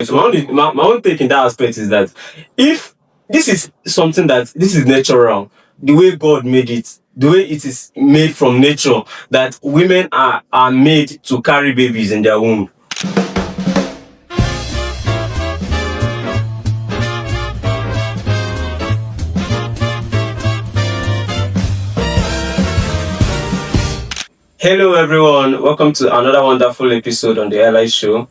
So my own take in that aspect is that if this is something that this is natural, the way God made it, the way it is made from nature, that women are made to carry babies in their womb. Hello everyone, welcome to another wonderful episode on the LI show.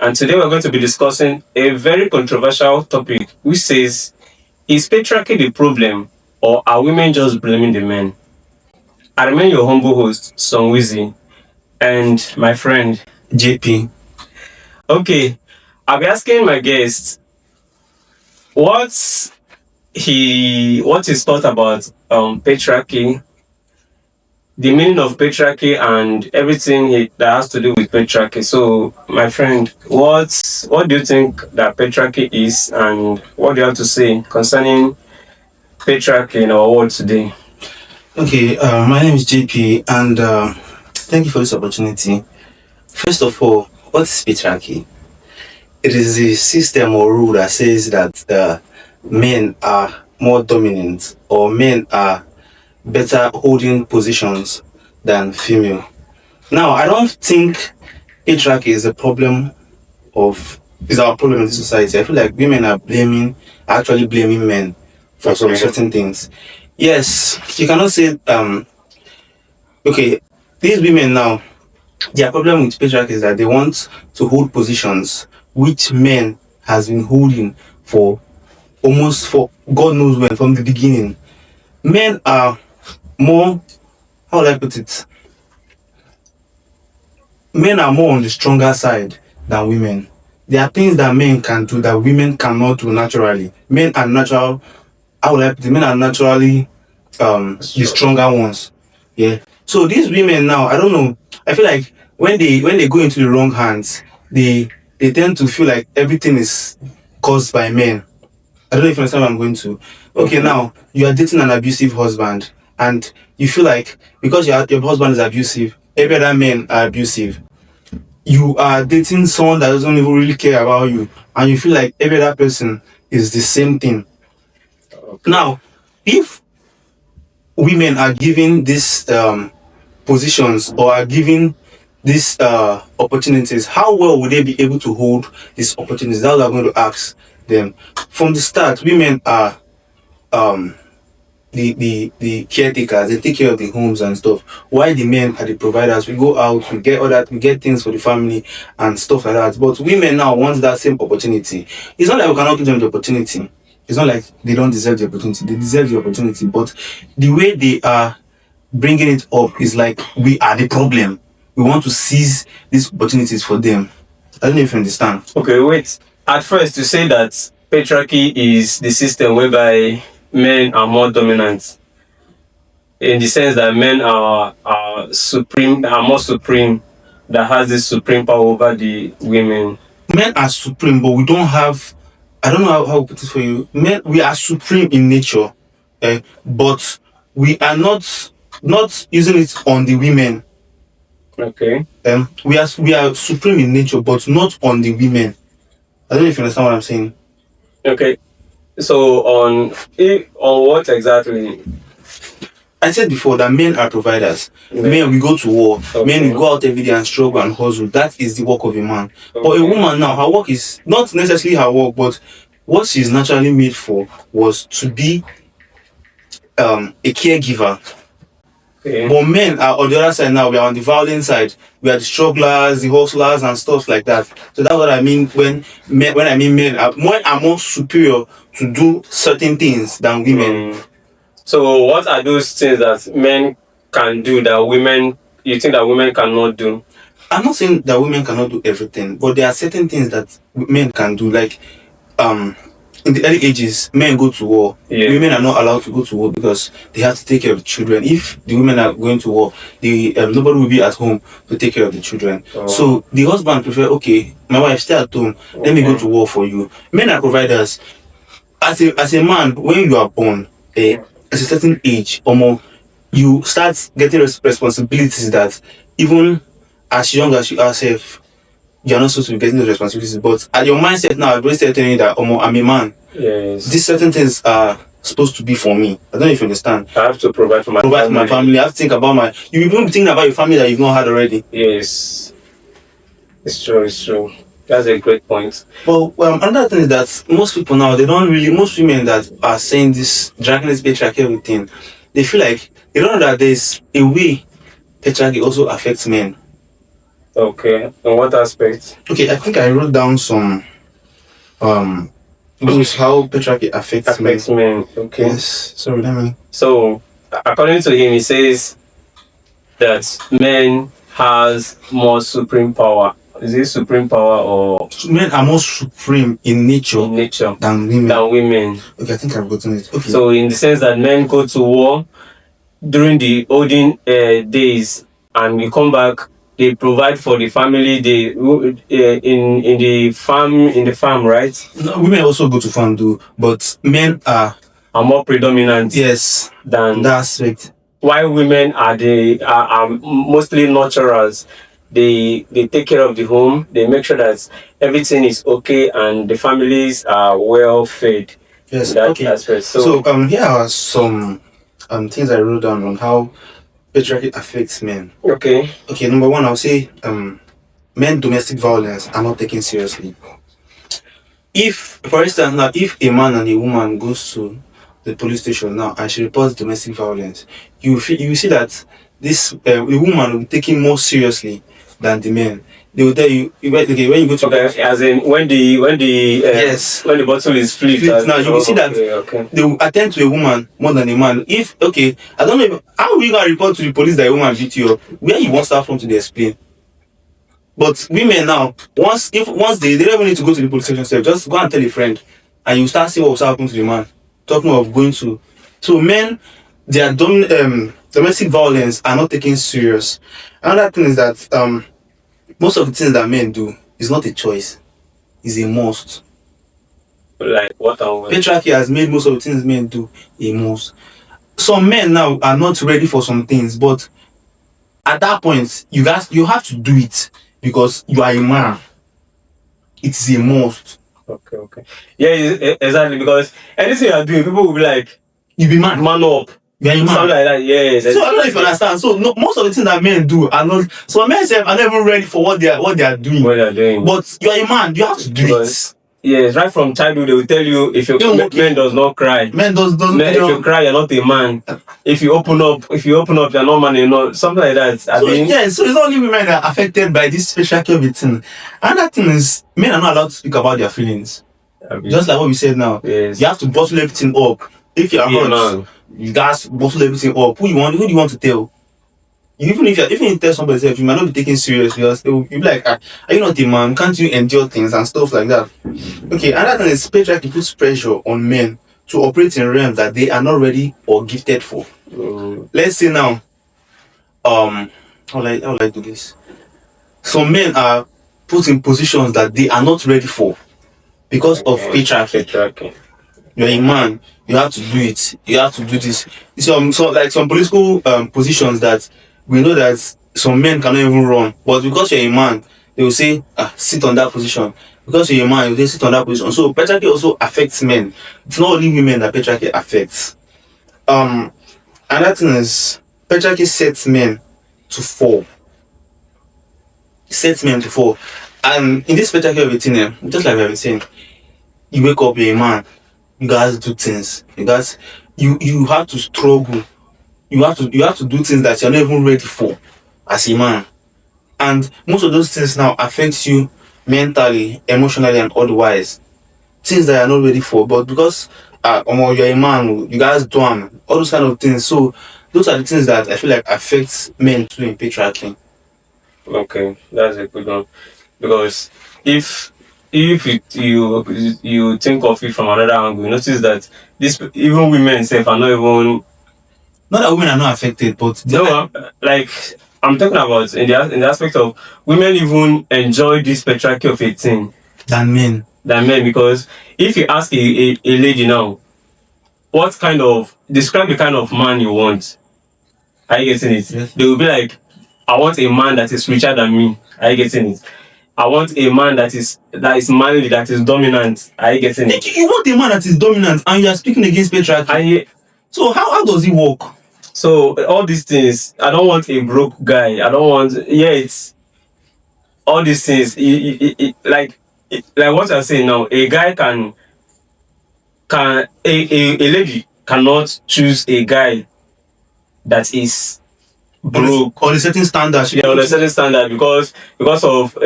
And today we're going to be discussing a very controversial topic which says, is patriarchy the problem or are women just blaming the men? I remain your humble host, Songwizi, and my friend JP. Okay, I'll be asking my guest what his thought about patriarchy, the meaning of patriarchy, and everything that has to do with patriarchy. So, my friend, what do you think that patriarchy is, and what do you have to say concerning patriarchy in our world today? Okay, my name is JP, and thank you for this opportunity. First of all, what is patriarchy? It is a system or rule that says that men are more dominant or men are better holding positions than female. Now, I don't think patriarchy is a problem is our problem in this society. I feel like women are actually blaming men for some certain things. Yes, you cannot say okay, these women now, their problem with patriarchy is that they want to hold positions which men has been holding for God knows when, from the beginning. Men are more, how will I put it? Men are more on the stronger side than women. There are things that men can do that women cannot do naturally. Men are natural, how will I put it? Men are naturally the stronger ones. Yeah. So these women now, I don't know. I feel like when they go into the wrong hands, they tend to feel like everything is caused by men. I don't know if you understand what I'm going to. Okay, now you are dating an abusive husband, and you feel like because your husband is abusive, every other men are abusive. You are dating someone that doesn't even really care about you, and you feel like every other person is the same thing. Now, if women are given these positions or are given these opportunities, how well would they be able to hold these opportunities? That's what I'm going to ask them. From the start, women are the caretakers. They take care of the homes and stuff. While the men are the providers, we go out, we get things for the family and stuff like that. But women now want that same opportunity. It's not like we cannot give them the opportunity. It's not like they don't deserve the opportunity. They deserve the opportunity. But the way they are bringing it up is like we are the problem. We want to seize these opportunities for them. I don't know if you understand. Okay, wait. At first, you say that patriarchy is the system whereby men are more dominant, in the sense that men are more supreme, that has this supreme power over the women. Men are supreme, but we don't have. I don't know how to put it for you. Men, we are supreme in nature, but we are not using it on the women. Okay. We are supreme in nature, but not on the women. I don't know if you understand what I'm saying. Okay. So on what exactly? I said before that men are providers. Okay. Men, we go to war. Okay. Men, we go out every day and struggle and hustle. That is the work of a man. Okay. But a woman now, her work is not necessarily her work, but what she's naturally made for was to be a caregiver. Okay. But men are on the other side now. We are on the violent side. We are the strugglers, the hustlers, and stuff like that. So that's what I mean when I mean men are more superior to do certain things than women. So what are those things that men can do that you think that women cannot do? I'm not saying that women cannot do everything, but there are certain things that men can do. Like in the early ages, men go to war. Yeah. Women are not allowed to go to war because they have to take care of the children. If the women are going to war, nobody will be at home to take care of the children. Oh. So the husband prefer, okay, my wife, stay at home. Okay. Let me go to war for you. Men are providers. As a man, when you are born, at a certain age or more, you start getting responsibilities that even as young as you are, you're not supposed to be getting those responsibilities. But at your mindset now, I've already started telling you that I'm a man. Yes. These certain things are supposed to be for me. I don't know if you understand. I have to provide for my Provide for family. my family. I have to think about my. You even be thinking about your family that you've not had already. Yes. It's true. It's true. That's a great point. Well, another thing is that most people now, they don't really, most women that are saying this, dragging this patriarchy thing, they feel like they don't know that there's a way patriarchy also affects men. Okay. In what aspect? Okay, I think I wrote down some ways how patriarchy affects men. Affects men. Okay. Yes. Sorry, let me. So, according to him, he says that men has more supreme power. Is it supreme power or Men are more supreme in nature in nature than women. than women? Okay, I think I've gotten it. Okay. So, in the sense that men go to war during the olden days, and we come back, they provide for the family. They in the farm, right? No, women also go to farm too, but men are More predominant. yes Than that aspect. Why women are mostly nurturers. They take care of the home. They make sure that everything is okay and the families are well fed. Yes. In that Okay. aspect. So here are some things I wrote down on how patriarchy affects men. Okay. Okay, number one, I'll say men domestic violence are not taken seriously. If, for instance, now if a man and a woman goes to the police station now and she reports domestic violence, you see that this a woman will be taken more seriously than the men. They will tell you okay, when you go to as in when the yes, when the bottle is flipped. Now you will see that they will attend to a woman more than a man. If okay, I don't know how will you gonna report to the police that a woman beat you up? Where you want start from to explain? But women now, once they don't even need to go to the police station themselves, just go and tell a friend, and you start seeing what's happening to the man. Talking of going to, so men, their domestic violence are not taken serious. Another thing is that most of the things that men do is not a choice, it's a must. Like what? Patriarchy has made most of the things men do a must. Some men now are not ready for some things, but at that point, you have to do it because you are a man. It is a must. Okay. Yeah, exactly. Because anything you are doing, people will be like, "You be man up." You are a man. Something like that. Yes. So I don't know if you understand. So no, most of the things that men do are not. So men are not even ready for what they are doing. What they are doing. But you are a man. You have to do it. Yes, right from childhood they will tell you if your men does not cry. Men doesn't. If you cry, you're not a man. If you open up, you're not man. You're not something like that. So it's not only women that are affected by this patriarchy of the thing. Another thing is men are not allowed to speak about their feelings. Just like what we said now. Yes. You have to bottle everything up. If you are hurt, you guys bottle everything up. Who do you want to tell? Even if you tell somebody else, you might not be taken serious because you'll be like, are you not a man? Can't you endure things and stuff like that? Okay, another thing is patriarchy puts pressure on men to operate in realms that they are not ready or gifted for. Let's say now, how will I do this? Some men are put in positions that they are not ready for because of patriarchy. You're a man, you have to do it. You have to do this. Some political positions that we know that some men cannot even run, but because you're a man, they will say, sit on that position. Because you're a man, you sit on that position. So patriarchy also affects men. It's not only women that patriarchy affects. Another thing is patriarchy sets men to fall. And in this patriarchy of everything, just like we have been saying, you wake up, you're a man. You guys do things. You have to struggle. You have to do things that you're not even ready for as a man. And most of those things now affects you mentally, emotionally, and otherwise. Things that you're not ready for. But because you're a man, you guys do all those kind of things. So those are the things that I feel like affects men too in patriarchy. Okay, that's a good one. Because if you think of it from another angle, you notice that even women self are not even. Not that women are not affected, but like I'm talking about in the aspect of women even enjoy this patriarchy of a thing than men. Because if you ask a lady now, describe the kind of man you want, are you getting it? Yes. They will be like, I want a man that is richer than me. Are you getting it? I want a man that is manly, that is dominant. Are you getting it? You want a man that is dominant, and you are speaking against patriarchy. So how does it work? So all these things, I don't want a broke guy. I don't want. Yeah, it's all these things. Like what you're saying now. A guy a lady cannot choose a guy that is broke on a certain standard. Yeah, on a certain standard, because of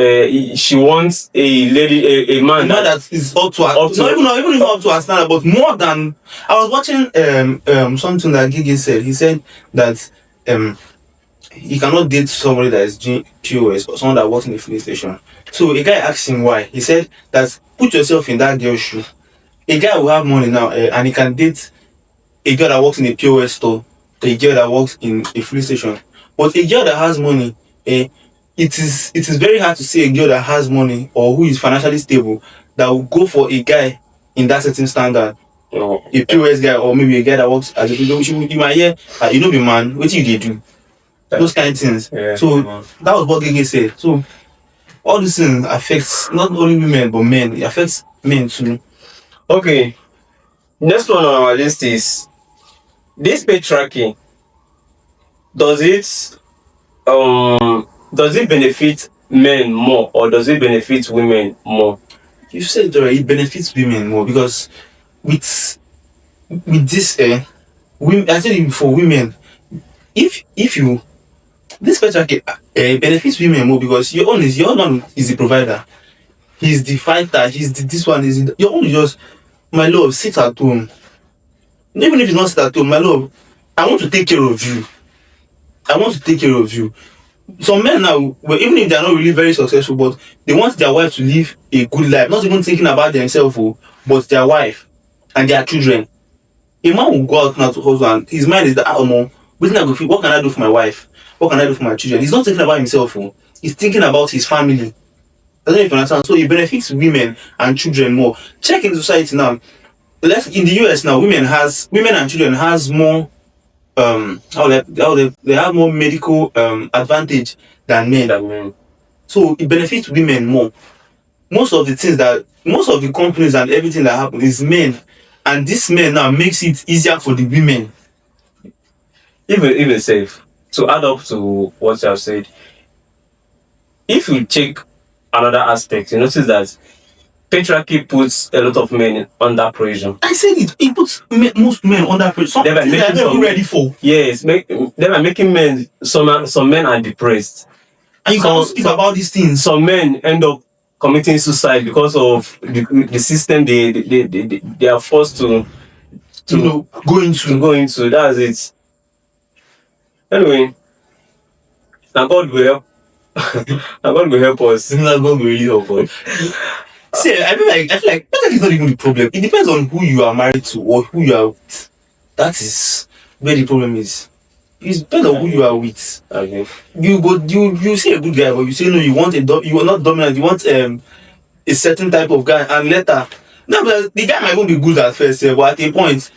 she wants a lady, a man that is up to her, not even up to her standard, but more than. I was watching something that Gigi said. He said that he cannot date somebody that is doing POS or someone that works in a filling station. So a guy asked him why. He said that put yourself in that girl's shoe. A guy will have money now and he can date a girl that works in a POS store, a girl that works in a filling station. But a girl that has money, it is very hard to see a girl that has money or who is financially stable that will go for a guy in that certain standard. A POS guy, or maybe a guy that works as a you might hear you know, be man, what you do? Those kind of things. Yeah, so that was what Gege said. So all these things affects not only women but men. It affects men too. Okay. Next one on our list is this patriarchy. Does it benefit men more, or does it benefit women more? You said it already. It benefits women more because with this women, I said it before, women, if you this patriarchy benefits women more because your own is the provider. He's the fighter. This one is your own is just, my love, sit at home. Even if you not sit at home, my love, I want to take care of you. I want to take care of you. Some men now, well, even if they are not really very successful, but they want their wife to live a good life, not even thinking about themselves, but their wife and their children. A man will go out now to hustle and his mind is that, what can I do for my wife? What can I do for my children? He's not thinking about himself. He's thinking about his family. I don't know if you understand. So it benefits women and children more. Check in society now. In the US now, women and children has more they have more medical advantage than men. So it benefits women more. Most of the companies and everything that happen is men, and this men now makes it easier for the women. Even safe. To add up to what you have said, if you take another aspect, you notice that patriarchy puts a lot of men under pressure. I said it. It puts most men under pressure. Something they're not ready for. Yes, they are making men. Some men are depressed. And you cannot speak about these things. Some men end up committing suicide because of the system they are forced to go into. That's it. Anyway, now God will help. Now God will help us. Now God will really help us. See, I feel like patriarchy is not even the problem. It depends on who you are married to or who you are with. That is where the problem is. It depends on who you are with. Okay. You see a good guy, but you say no. You are not dominant. You want a certain type of guy, and later, no, but the guy might even be good at first, but at a point,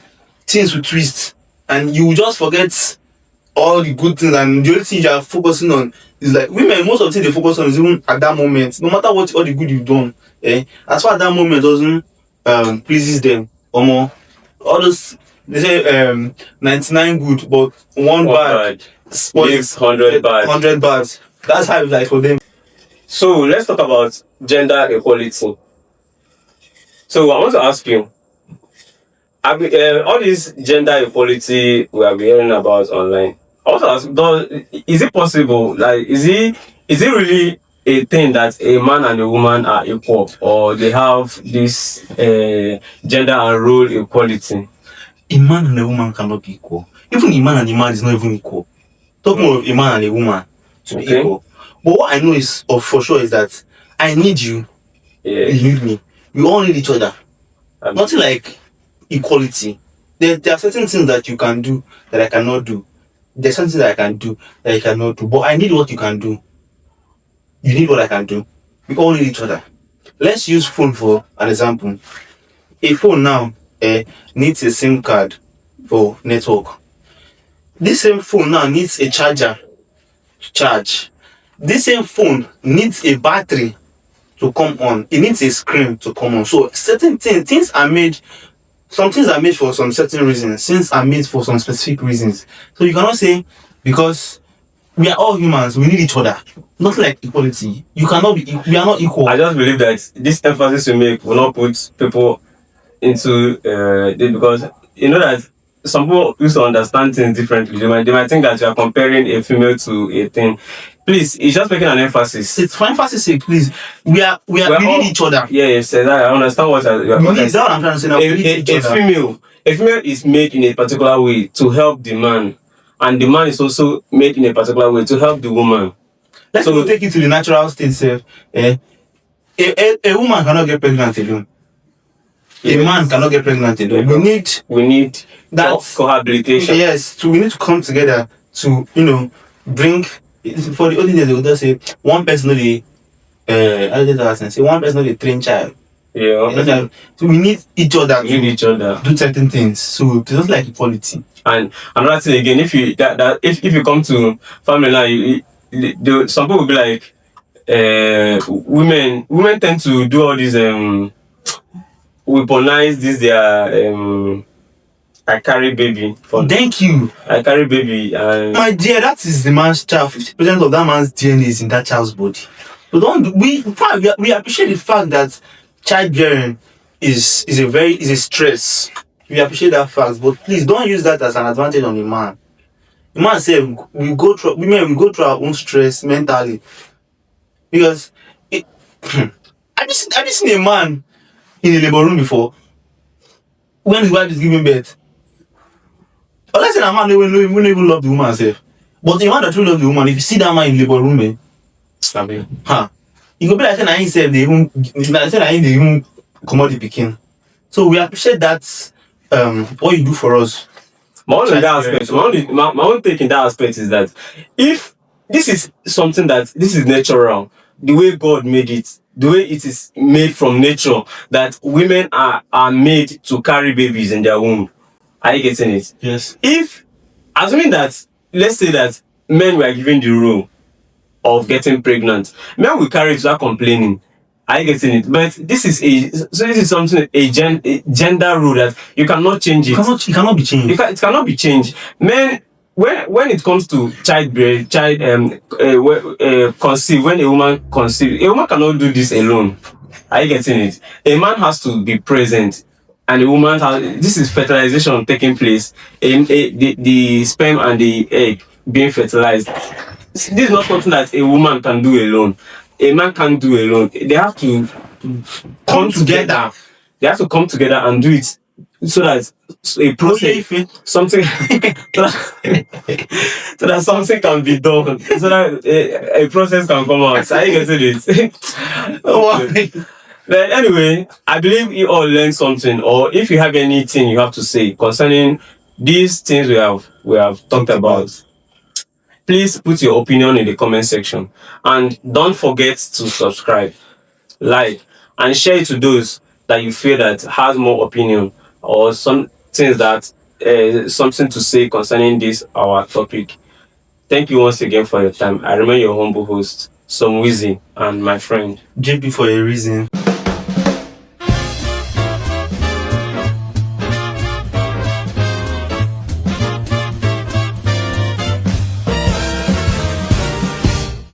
things will twist, and you will just forget all the good things, and the only thing you are focusing on is like women. Most of the things they focus on is even at that moment. No matter what all the good you've done, as far as that moment doesn't pleases them, or more, all those they say 99 good but one bad spoils 100 bad. 100 bad. That's how it's like for them. So let's talk about gender equality. So I want to ask you, all this gender equality we are hearing about online, I want to ask, is it possible? Like, is it really a thing that a man and a woman are equal, or they have this gender and role equality? A man and a woman cannot be equal. Even a man and a man is not even equal. Talking of a man and a woman to be equal. But what I know is for sure is that I need you. Yeah. You need me. We all need each other. Nothing like equality. There are certain things that you can do that I cannot do. There's something that I can do that you cannot do. But I need what you can do. You need what I can do. We all need each other. Let's use phone for an example. A phone now needs a SIM card for network. This same phone now needs a charger to charge. This same phone needs a battery to come on. It needs a scream to come on. So certain things are made. Some things are made for some certain reasons. Things are made for some specific reasons. So you cannot say because we are all humans, we need each other. Not like equality. You cannot be. We are not equal. I just believe that this emphasis we make will not put people into this, because you know that some people used to understand things differently. They might think that you are comparing a female to a thing. Please, it's just making an emphasis. It's for emphasis sake, please. We need each other. Yeah, yes, I understand what We need, that's what I'm trying to say now. We need each a other. female is made in a particular way to help the man, and the man is also made in a particular way to help the woman. Let's go take it to the natural state self. A woman cannot get pregnant alone. A man cannot get pregnant alone. We need that cohabitation. Yes, we need to come together to bring. For the olden days, they would just say one person only. Say one person only train child. Yeah. So we need each other. We need each other. Do certain things. So it's just like equality. And another thing again, if you come to family now, some people will be like, women tend to do all these weaponize this their I carry baby. Thank you. I carry baby. My dear, that is the man's child. 50% of that man's DNA is in that child's body. So we appreciate the fact that childbearing is a stress. We appreciate that fact, but please don't use that as an advantage on the man. The man said we go through our own stress mentally. Because have you seen a man in a labor room before? When his wife is giving birth. Unless a man won't even love the woman herself. But a man that truly loves the woman, if you see that man in labor room, you go be like saying I ain't say they even commode the pikin. So we appreciate that what you do for us. My own take in that aspect is that if this is something that this is natural, the way God made it, the way it is made from nature, that women are made to carry babies in their womb. Are you getting it? Yes. If, assuming that, let's say that men were given the role of getting pregnant, men will carry it without complaining. Are you getting it? But this is something, a gender rule that you cannot change it. It cannot be changed. It cannot be changed. Men, when it comes to conceive, when a woman conceives, a woman cannot do this alone. Are you getting it? A man has to be present, and the woman this is fertilization taking place, the sperm and the egg being fertilized. This is not something that a woman can do alone. A man can't do alone. They have to come together. They have to come together and do it so that a process, something, so that something can be done, so that a process can come out. Are you getting it? But anyway, I believe you all learned something, or if you have anything you have to say concerning these things we have talked about, please put your opinion in the comment section, and don't forget to subscribe, like, and share it to those that you feel that has more opinion or some things that something to say concerning this our topic. Thank you once again for your time. I remain your humble host, Somwizi, and my friend JP for a reason.